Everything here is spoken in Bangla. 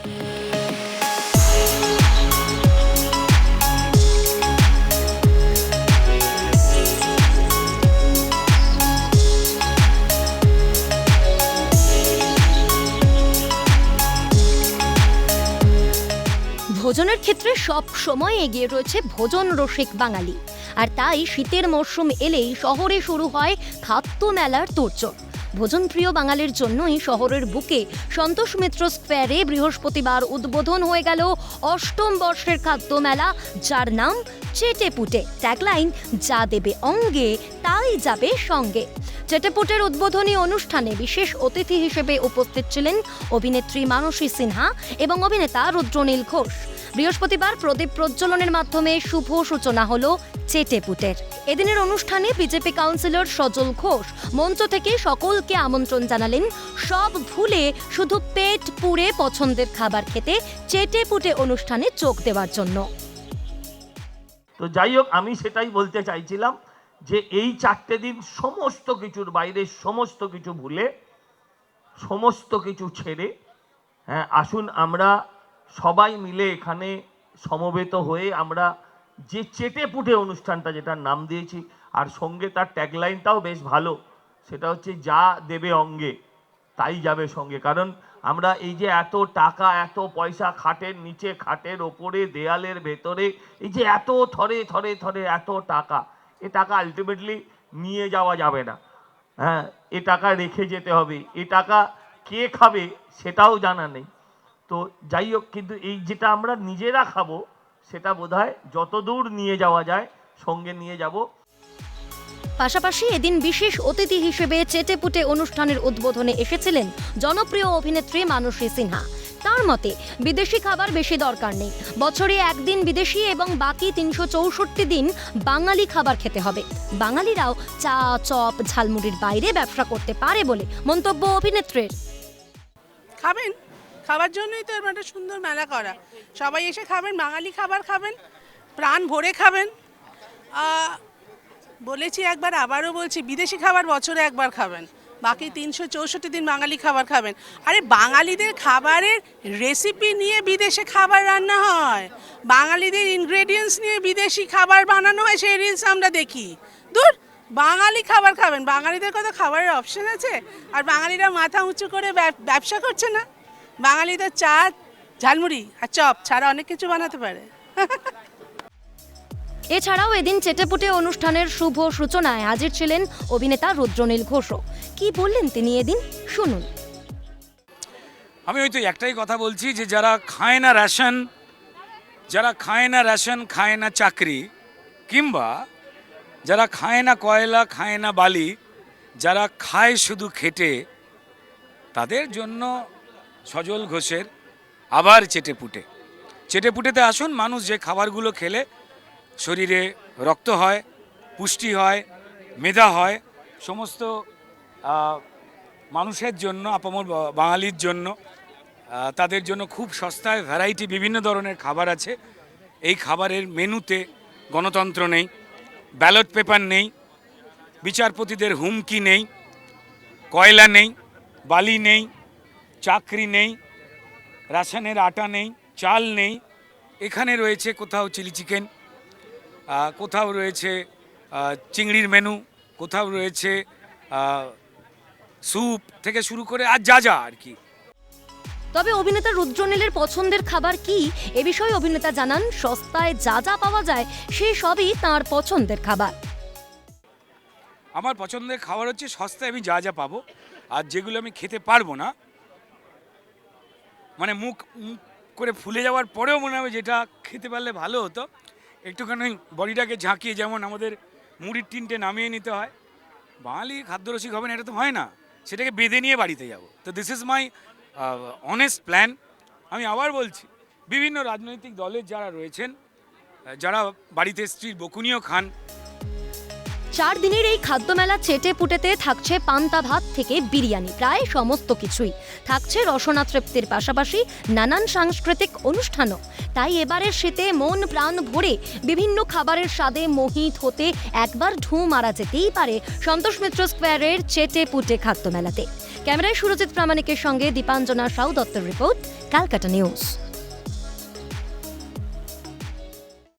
ভোজনের ক্ষেত্রে সব সময় এগিয়ে রয়েছে ভোজন রসিক বাঙালি, আর তাই শীতের মরশুম এলেই শহরে শুরু হয় খাদ্য মেলার তোড়জোড়। ভোজনপ্রিয় বাঙালির জন্যই শহরের বুকে সন্তোষ মিত্র স্কোয়ারে বৃহস্পতিবার উদ্বোধন হয়ে গেল অষ্টম বর্ষের খাদ্য মেলা, যার নাম চেটেপুটে। ট্যাগলাইন, যা দেবে অঙ্গে তাই যাবে সঙ্গে। চেটেপুটের উদ্বোধনী অনুষ্ঠানে বিশেষ অতিথি হিসেবে উপস্থিত ছিলেন অভিনেত্রী মানসী সিনহা এবং অভিনেতা রুদ্রনীল ঘোষ। বৃহস্পতিবার প্রদীপ প্রজ্বলনের মাধ্যমে শুভ সূচনা হলো চেটেপুটের। এদিনের অনুষ্ঠানে বিজেপি কাউন্সিলর সজল ঘোষ মঞ্চ থেকে সকলকে আমন্ত্রণ জানালেন সব ভুলে শুধু পেট পুড়ে পছন্দের খাবার খেতে চেটেপুটে অনুষ্ঠানে যোগ দেওয়ার জন্য। তো যাই হোক, আমি সেটাই বলতে চাইছিলাম যে এই 4টে দিন সমস্ত কিছুর বাইরে, সমস্ত কিছু ভুলে, সমস্ত কিছু ছেড়ে, হ্যাঁ, আসুন আমরা সবাই মিলে এখানে সমবেত হয়ে আমরা যে চেটেপুটে অনুষ্ঠানটা, যেটার নাম দিয়েছি, আর সঙ্গে তার ট্যাগলাইনটাও বেশ ভালো, সেটা হচ্ছে যা দেবে অঙ্গে তাই যাবে সঙ্গে। কারণ আমরা এই যে এত টাকা, এত পয়সা, খাটের নিচে, খাটের ওপরে, দেয়ালের ভেতরে, এই যে এত থরে থরে থরে এত টাকা, এ টাকা আলটিমেটলি নিয়ে যাওয়া যাবে না। হ্যাঁ, এ টাকা রেখে যেতে হবে। এ টাকা কে খাবে সেটাও জানা নেই। তো যাই হোক, কিন্তু এই যেটা আমরা নিজেরা খাবো সেটা বোধহয় যতদূর নিয়ে যাওয়া যায় সঙ্গে নিয়ে যাব। পাশাপাশি এদিন বিশেষ অতিথি হিসেবে চেটেপুটে অনুষ্ঠানের উদ্বোধনে এসেছিলেন জনপ্রিয় অভিনেত্রী মানসী সিনহা। তার মতে বিদেশি খাবার বেশি দরকার নেই, বছরে একদিন বিদেশি এবং বাকি 364 দিন বাঙালি খাবার খেতে হবে। বাঙালিরাও চা, চপ, ঝালমুড়ির বাইরে ব্যবসা করতে পারে বলে মন্তব্য অভিনেত্রীর। খাবেন, খাবার জন্যই তো এর একটা সুন্দর মেলা করা। সবাই এসে খাবেন, বাঙালি খাবার খাবেন, প্রাণ ভরে খাবেন। বলেছি একবার, আবারও বলছি, বিদেশি খাবার বছরে একবার খাবেন, বাকি 364 দিন বাঙালি খাবার খাবেন। আরে বাঙালিদের খাবারের রেসিপি নিয়ে বিদেশে খাবার রান্না হয়, বাঙালিদের ইনগ্রেডিয়েন্টস নিয়ে বিদেশি খাবার বানানো হয়, সেই রিলস আমরা দেখি। দূর, বাঙালি খাবার খাবেন। বাঙালিদের কত খাবারের অপশন আছে, আর বাঙালিরা মাথা উঁচু করে ব্যবসা করছে না। বাঙালিদের চা, ঝালমুড়ি আর চপ ছাড়া অনেক কিছু বানাতে পারে। এছাড়াও এদিন চেটেপুটে অনুষ্ঠানের শুভ সূচনায় হাজির ছিলেন অভিনেতা রুদ্রনীল ঘোষও। কি বললেন তিনি এদিন, শুনুন। আমি হয়তো একটাই কথা বলছি যে যারা খায় না রেশন, যারা খায় না রেশন, খায় না চাকরি, কিংবা যারা খায় না কয়লা, খায় না বালি, যারা খায় শুধু খেটে, তাদের জন্য সজল ঘোষের আবার চেটেপুটে। চেটেপুটেতে আসুন, মানুষ যে খাবারগুলো খেলে শরীরে রক্ত হয়, পুষ্টি হয়, মেধা হয়, সমস্ত মানুষের জন্য, আপামর বাঙালির জন্য, তাদের জন্য খুব সস্তায় ভ্যারাইটি বিভিন্ন ধরনের খাবার আছে। এই খাবারের মেনুতে গণতন্ত্র নেই, ব্যালট পেপার নেই, বিচারপতিদের হুমকি নেই, কয়লা নেই, বালি নেই, চাকরি নেই, রেশনের আটা নেই, চাল নেই। এখানে রয়েছে কোথাও চিলি চিকেন, কোথাও রয়েছে চিংড়ির মেনু, কোথাও রয়েছে স্যুপ থেকে শুরু করে আর যা যা আর কি। তবে অভিনেতা রুদ্রনীলের পছন্দের খাবার কি, এ বিষয়ে অভিনেতা জানান, সস্তায় যা যা পাওয়া যায় সেই সবই তাঁর পছন্দের খাবার। আমার পছন্দের খাবার হচ্ছে সস্তায় আমি যা যা পাবো, আর যেগুলো আমি খেতে পারবো না, মানে মুখ করে ফুলে যাওয়ার পরেও মনে হবে যেটা খেতে পারলে ভালো হতো, একটুখানি বডিটাকে ঝাঁকিয়ে, যেমন আমাদের মুড়ির টিনটে নামিয়ে নিতে হয়। বাঙালি খাদ্যরসিক হবেন এটা তো হয় না, সেটাকে বেঁধে নিয়ে বাড়িতে যাব। তো this is my honest plan. আমি আবার বলছি, বিভিন্ন রাজনৈতিক দলের যারা রয়েছেন, যারা বাড়িতে স্ত্রীর বকুনিও খান, 4 দিনের এই খাদ্যমেলা চেটে পুটেতে থাকছে পান্তা ভাত থেকে বিরিয়ানি, প্রায় সমস্ত কিছুই থাকছে রসনা তৃপ্তির পাশাপাশি নানান সাংস্কৃতিক অনুষ্ঠানও। তাই এবারের শীতে মন প্রাণ ভরে বিভিন্ন খাবারের স্বাদে মোহিত হতে একবার ঢুঁ মারা যেতেই পারে সন্তোষ মিত্র স্কোয়ারের চেটে পুটে খাদ্যমেলাতে। ক্যামেরায় সুরজিৎ প্রামাণিকের সঙ্গে দীপাঞ্জনা সাউ দত্তের রিপোর্ট, ক্যালকাটা নিউজ।